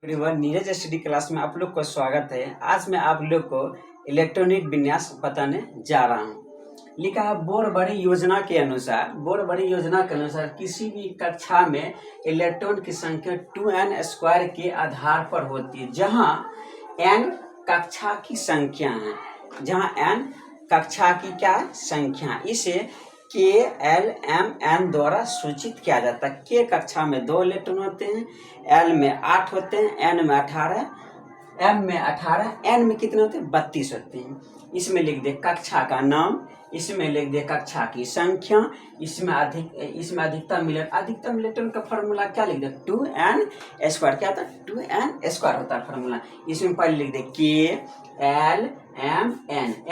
Everyone, Neeraj study class में आप लोग को स्वागत है। आज मैं आप लोग को इलेक्ट्रॉनिक विन्यास बताने जा रहा हूँ। लिखा है बोरबड़ी योजना के अनुसार किसी भी कक्षा में इलेक्ट्रॉन की संख्या 2n² के आधार पर होती है, जहाँ n कक्षा की संख्या है, इसे KLMN द्वारा सूचित किया जाता है। K कक्षा में 2 इलेक्ट्रॉन होते हैं, L में 8 होते हैं, N में 18, M में 18, N में कितने होते हैं? 32 होते हैं। इसमें लिख दे कक्षा का नाम, इसमें लिख दे कक्षा की संख्या, इसमें अधिकतम इलेक्ट्रॉन का फॉर्मूला क्या लिख दे? 2n²। क्या होता है? 2n² होता है फॉर्मूला। इसमें पहले लिख दे KLMN।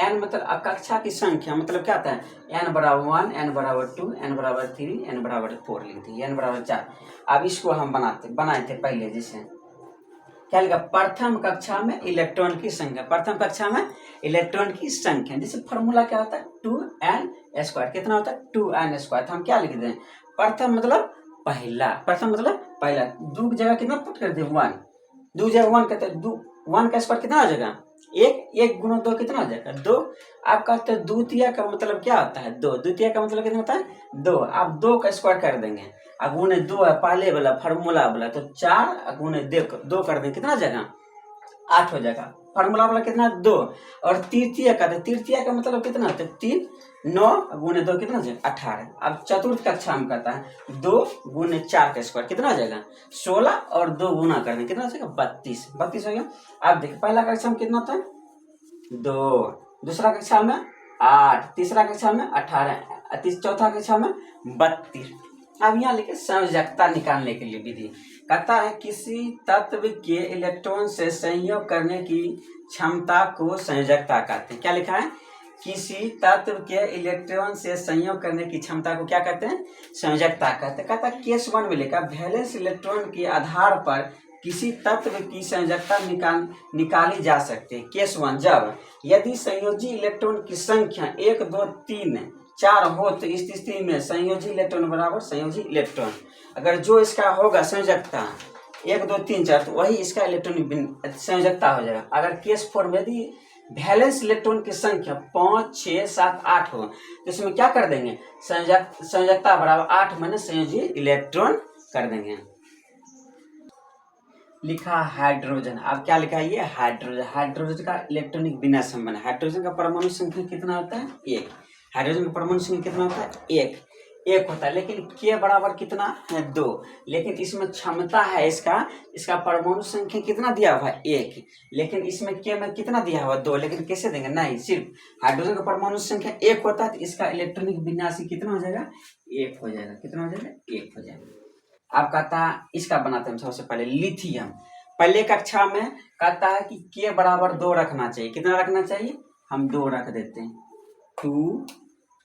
n मतलब कक्षा की संख्या, मतलब क्या होता है? n बराबर 1, n बराबर 2, n बराबर 3, n बराबर 4 लिख दी, n बराबर 4। अब इसको हम बनाए थे पहले, जैसे क्या लिखा? प्रथम कक्षा में इलेक्ट्रॉन की संख्या, जैसे फॉर्मूला क्या होता है? 2n²। कितना होता है? 2n²। तो हम क्या लिख दें? प्रथम मतलब पहला। दो की जगह कितना पुट कर दे? 1। दो जगह 1 कहते हैं, 1 का स्क्वायर कितना हो जाएगा? 1 गुना 2 कितना हो जाएगा? 2। आप कहते हैं द्वितीय का मतलब क्या होता है? 2। द्वितीय का मतलब कितना होता है? 2। आप 2 का स्क्वायर कर देंगे, अब गुने 2 है पहले वाला फॉर्मूला वाला, तो 4 गुने 2 कर देंगे, कितना हो जाएगा? 8 हो जाएगा। फॉर्मूला वाला कितना? 2। और तृतीय का मतलब कितना होता है? 3। 9 गुने 2 कितना हो जाएगा? 18। अब चतुर्थ कक्षा में कहता है 2 गुने 4 का स्क्वायर कितना हो जाएगा? 16 और 2 गुना कर देंगे, कितना हो जाएगा? 32 हो गया। अब देखिए पहला कक्षा में कितना होता है? 2। दूसरा कक्षा में 8, तीसरा कक्षा में 18, चौथा कक्षा में 32। अब यहाँ लिखे संयोजकता निकालने के लिए विधि। कहता है किसी तत्व के इलेक्ट्रॉन से संयोग करने की क्षमता को संयोजकता कहते हैं। क्या लिखा है? किसी तत्व के इलेक्ट्रॉन से संयोग करने की क्षमता को क्या कहते हैं? संयोजकता कहते हैं। कहता है केस 1 में लिखा वैलेंस इलेक्ट्रॉन के आधार पर किसी तत्व की संयोजकता निकाली जा सकती है। केस 1, जब यदि संयोजी इलेक्ट्रॉन की संख्या 1, 2, 3, 4 हो तो इस स्थिति में संयोजी इलेक्ट्रॉन बराबर संयोजी इलेक्ट्रॉन। अगर जो इसका होगा संयोजकता 1, 2, 3, 4, तो वही इसका इलेक्ट्रॉनिक संयोजकता हो जाएगा। अगर केस 4 में यदि वैलेंस इलेक्ट्रॉन की संख्या 5, 6, 7, 8 हो तो इसमें क्या कर देंगे? संयोजकता बराबर 8 माइनस संयोजी इलेक्ट्रॉन कर देंगे। लिखा हाइड्रोजन। अब क्या लिखा है? ये हाइड्रोजन का इलेक्ट्रॉनिक विन्यास हम बना। हाइड्रोजन का परमाणु संख्या कितना होता है? 1। हाइड्रोजन का परमाणु संख्या कितना होता है? 1 होता है। लेकिन के बराबर कितना है? 2। लेकिन इसमें क्षमता है इसका परमाणु संख्या कितना दिया हुआ है? 1। लेकिन इसमें के में कितना दिया हुआ है? 2। लेकिन कैसे देंगे? नहीं, सिर्फ हाइड्रोजन का परमाणु संख्या 1 होता है तो इसका इलेक्ट्रॉनिक विन्यास कितना हो जाएगा? 1 हो जाएगा। कितना हो जाएगा? 1 हो जाएगा। अब कहता है इसका बनाते हैं सबसे पहले लिथियम। पहले कक्षा में कहता है कि के बराबर 2 रखना चाहिए। कितना रखना चाहिए? हम 2 रख देते हैं, 2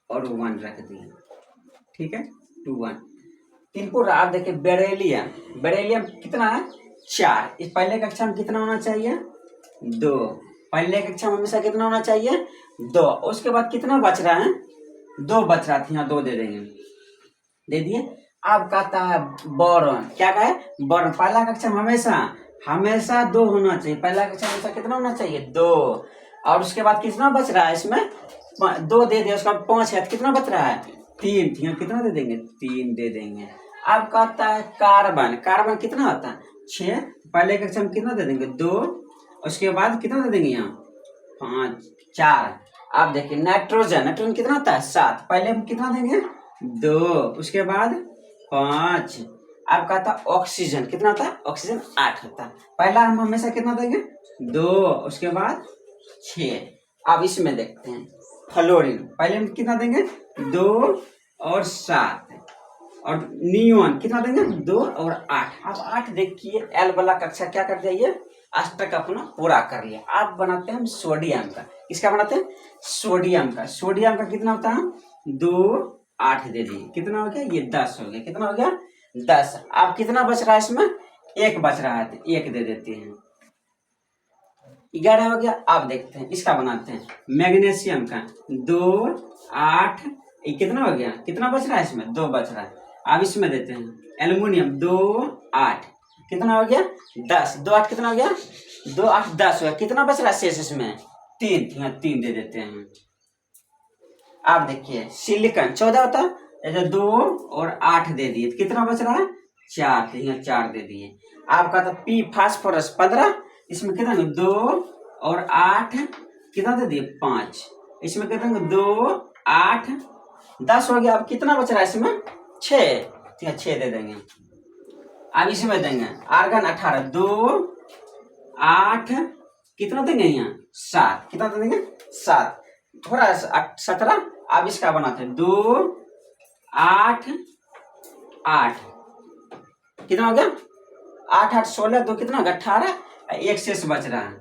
और 1 रख दिए, ठीक है, 2, 1। तिरपुर आप देखिए बेरेलियम कितना है? 4। इस पहले कक्षा में कितना होना चाहिए? 2। पहले कक्षा में हमेशा कितना होना चाहिए? 2। उसके बाद कितना बच रहा है? 2 बच रहा था, यहाँ 2 दे देंगे, दे दिए। अब कहता है बोरॉन। क्या कहा है? बोरॉन पहला कक्षा में हमेशा 2 होना चाहिए। पहला कक्षा में कितना होना चाहिए? 2। और उसके बाद कितना बच रहा है? इसमें 2 दे दिया, उसका 5 है, कितना बच रहा है? 3। कितना दे देंगे? 3 दे देंगे। अब कहता है कार्बन कितना होता है? 6। पहले कक्षा में कितना दे देंगे? 2। उसके बाद कितना दे देंगे? यहाँ 5, 4। अब देखिए नाइट्रोजन कितना होता है? 7। पहले हम कितना देंगे? 2। उसके बाद 5। अब कहता है ऑक्सीजन कितना होता है? ऑक्सीजन 8 होता है। पहला हम हमेशा कितना देंगे? 2। उसके बाद 6। अब इसमें देखते हैं फ्लोरीन। पहले हम कितना देंगे? 2 और 7। और नियोन कितना देंगे? 2 और 8। अब 8 देखिए एल वाला कक्षा क्या कर दिया? ये अष्टक अपना पूरा कर लिया। अब बनाते हैं हम सोडियम का। किसका बनाते हैं? सोडियम का कितना होता है? 2, 8 दे दिए, कितना हो गया? ये 10 हो गया। कितना हो गया? 10। अब कितना बच रहा है? इसमें 1 बच रहा है, तो 1 दे देते हैं, 11 हो गया। अब देखते हैं इसका बनाते हैं मैग्नीशियम का। 2, 8, ये कितना हो गया? कितना बच रहा है? इसमें 2 बच रहा है। अब इसमें देते हैं एल्युमिनियम 2, 8, कितना हो गया 10, 2 8 कितना हो गया 2 8 10 हो गया। कितना बच रहा है शेष इसमें 3, यहाँ 3 दे देते हैं। आप देखिए सिलिकॉन 14 होता है, ऐसे 2 और 8 दे दिए, कितना बच रहा है 4, यहाँ 4 दे दिए। आपका था पी फास्फोरस 15, इसमें कितना 2 और 8 कितना दे दिए 5, इसमें कितना 2 8 10 हो गया। अब कितना बच रहा है इसमें 6, 6 दे देंगे। अब इसमें देंगे आर्गन 18 2 8 कितना देंगे यहाँ 7, कितना दे देंगे 7, थोड़ा 17। अब इसका बनाते हैं 2 8 8 कितना हो गया 8 8 16, 2 कितना होगा 18, एक शेष बच रहा है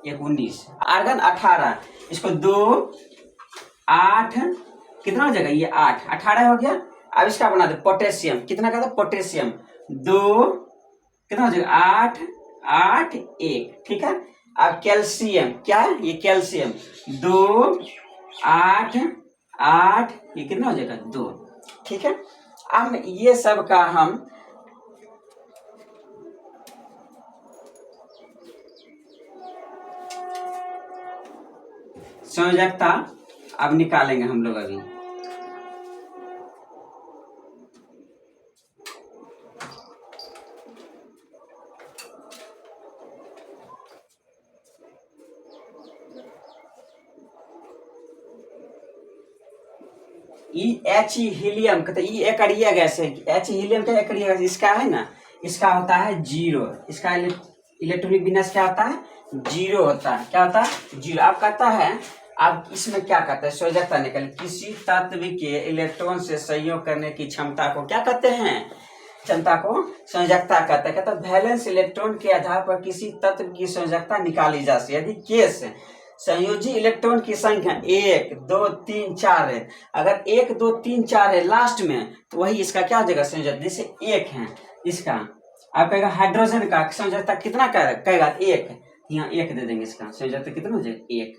1 19। आर्गन 18, इसको 2 8 कितना हो जाएगा ये 8 18 हो गया। अब इसका बना दे पोटेशियम, कितना का था पोटेशियम 2 कितना हो जाएगा 8 8 1, ठीक है। अब कैल्शियम क्या है ये कैल्शियम 2 8 8 ये कितना हो जाएगा 2, ठीक है। अब ये सब का हम संयोजकता अब निकालेंगे हम लोग अभी। एच हीलियम कहते ई एकड़िया गैस है, एच हीलियम का एकड़िया गैस इसका है ना, इसका होता है 0, इसका इलेक्ट्रॉनिक विन्यास क्या होता है 0 होता है, क्या होता है 0। आप कहता है अब इसमें क्या कहते हैं संयोजकता निकल, किसी तत्व के इलेक्ट्रॉन से संयोग करने की क्षमता को क्या कहते हैं, क्षमता को संयोजकता कहते हैं। कहता है वैलेंस इलेक्ट्रॉन के आधार पर किसी तत्व की संयोजकता निकाली जा सकती है यदि केस संयोजी इलेक्ट्रॉन की संख्या 1 2 3 4 है। अगर 1 2 3 4 है लास्ट में तो वही इसका क्या हो जाएगा संयोजकता, जैसे 1 है इसका, आप कहेगा हाइड्रोजन का संयोजकता कितना कहेगा 1, यहाँ 1 दे देंगे, इसका संयोजकता कितना हो जाएगा 1,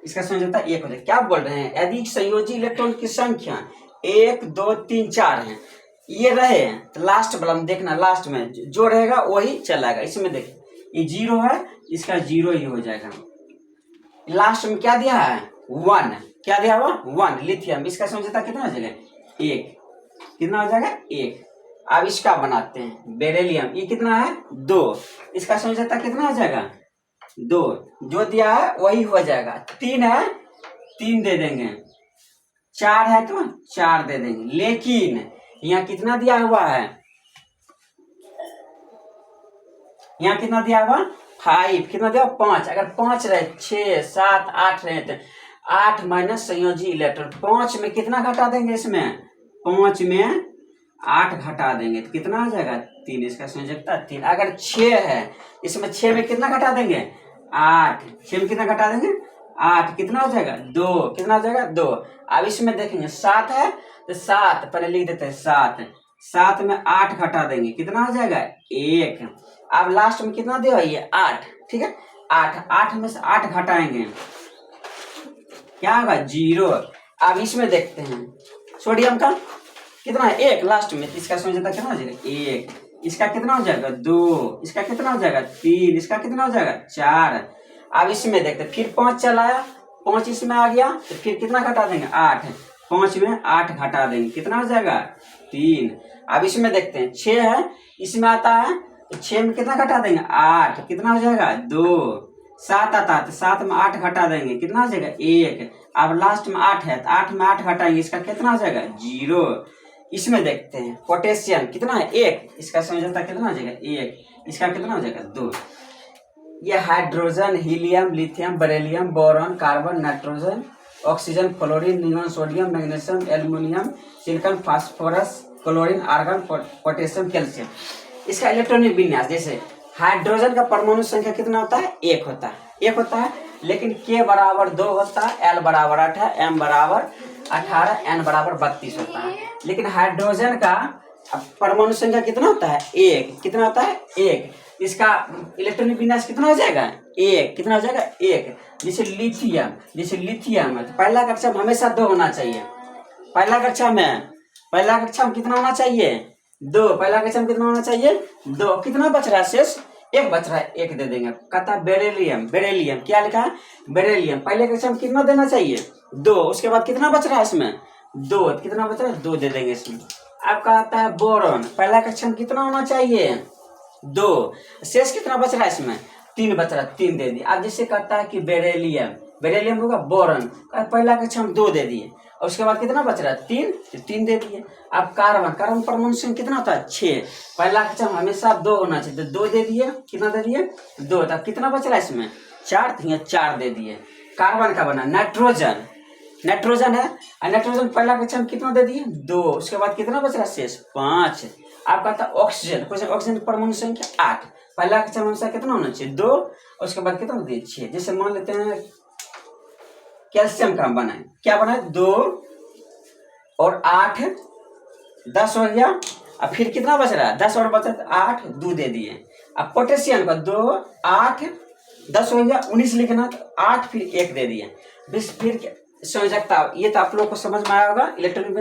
इसका संयोजकता 1 हो जाएगा। क्या बोल रहे हैं यदि संयोजी इलेक्ट्रॉन की संख्या 1 2 3 4 है ये रहे तो लास्ट वाला में देखना, लास्ट में जो रहेगा वही चलाएगा। इसमें देखिए ये 0 है, इसका 0 ही हो जाएगा। लास्ट में क्या दिया है 1, क्या दिया हुआ 1 लिथियम, इसका संयोजकता कितना हो जाएगा 1, कितना हो जाएगा 1। अब इसका बनाते हैं बेरिलियम, ये कितना है 2, इसका संयोजकता कितना हो जाएगा 2, जो दिया है वही हो जाएगा। 3 है 3 दे देंगे, 4 है तो 4 दे देंगे, लेकिन यहाँ कितना दिया हुआ है, यहाँ कितना दिया हुआ 5, कितना दिया 5, अगर 5 रहे 6 7 8 रहे तो 8 माइनस संयोजी इलेक्ट्रॉन, 5 में कितना घटा देंगे, इसमें 5 में 8 घटा देंगे तो कितना हो जाएगा 3, इसका संयोजकता 3। अगर 6 है इसमें 6 में कितना घटा देंगे 8, 6 में कितना घटा देंगे 8, कितना हो जाएगा 2, कितना हो जाएगा 2। अब इसमें देखेंगे 7 है तो 7 पहले लिख देते हैं 7, 7 में 8 घटा देंगे कितना हो जाएगा 1। अब लास्ट में कितना दिया ये 8, ठीक है 8, 8 में से 8 घटाएंगे क्या होगा 0। अब इसमें देखते हैं सोडियम का कितना है 1 लास्ट में, इसका संयोजकता कितना हो जाएगा 1, इसका कितना हो जाएगा 2, इसका कितना हो जाएगा 3, इसका कितना हो जाएगा 4। अब इसमें देखते फिर 5 चलाया, 5 इसमें आ गया तो फिर कितना घटा देंगे 8, 5 में 8 घटा देंगे कितना हो जाएगा 3। अब इसमें देखते हैं 6 है इसमें आता है तो 6 में कितना घटा देंगे 8, कितना हो जाएगा 2। 7 आता है तो 7 में 8 घटा देंगे कितना हो जाएगा 1। अब लास्ट में 8 है तो 8 में 8 घटाएंगे, इसका कितना हो जाएगा 0। इसमें देखते हैं पोटेशियम कितना है 1, इसका संयोजकता कितना हो जाएगा 1, इसका कितना हो जाएगा 2। ये hydrogen helium lithium beryllium boron carbon nitrogen oxygen fluorine neon sodium magnesium aluminium silicon phosphorus chlorine argon potassium calcium, इसका इलेक्ट्रॉनिक विन्यास जैसे हाइड्रोजन का परमाणु संख्या कितना होता है 1 होता है, 1 होता है, लेकिन K बराबर 2 होता है, L बराबर 8 है, M बराबर 18, N बराबर 32 होता है। लेकिन हाइड्रोजन का परमाणु संख्या कितना होता है 1, कितना होता है 1, इसका इलेक्ट्रॉनिक विन्यास कितना हो जाएगा 1, कितना हो जाएगा 1। जैसे लिथियम है तो पहला कक्षा में हमेशा 2 होना चाहिए, पहला कक्षा में कितना होना चाहिए 2, पहला क्वेश्चन कितना होना चाहिए 2, कितना बच रहा है शेष 1 बच रहा है, 1 दे देंगे। कहता बेरिलियम, बेरिलियम क्या लिखा है बेरिलियम, पहले क्वेश्चन कितना देना चाहिए 2, उसके बाद कितना बच रहा है इसमें 2, कितना बच रहा है 2 दे देंगे इसमें। अब कहता है बोरॉन, पहला क्वेश्चन कितना होना चाहिए 2, शेष कितना बच रहा है इसमें 3 बच रहा है, 3 दे दिए। अब जैसे कहता है कि बेरिलियम, बेरिलियम होगा बोरॉन, पहला क्वेश्चन 2 दे दिए और उसके बाद कितना बच रहा है 3, तो 3 दे दिए। अब कार्बन, कार्बन परमाणु संख्या कितना होता है 6, पहला क्वेश्चन हमेशा 2 होना चाहिए, तो 2 दे दिए, कितना दे दिए 2, तब कितना बच रहा है इसमें 4, तो यहाँ 4 दे दिए। कार्बन का बना नाइट्रोजन, नाइट्रोजन है, और नाइट्रोजन पहला क्वेश्चन कितना दे दिए 2, उसके बाद कितना बच रहा है शेष 5। आप कहता है ऑक्सीजन, ऑक्सीजन परमाणु संख्या 8, पहला क्वेश्चन हमेशा कितना होना चाहिए 2, और उसके बाद कितना दिए 6। जैसे मान लेते हैं कैल्शियम का हम बनाए, क्या बनाए 2 और 8 10 हो गया, अब फिर कितना बच रहा है 10 और बचा 8, 2 दे दिए। अब पोटेशियम का 2 8 10 हो गया 19 लिखना, तो 8 फिर 1 दे दिए। फिर संयोजकता, ये तो आप लोग को समझ में आया होगा इलेक्ट्रॉनिक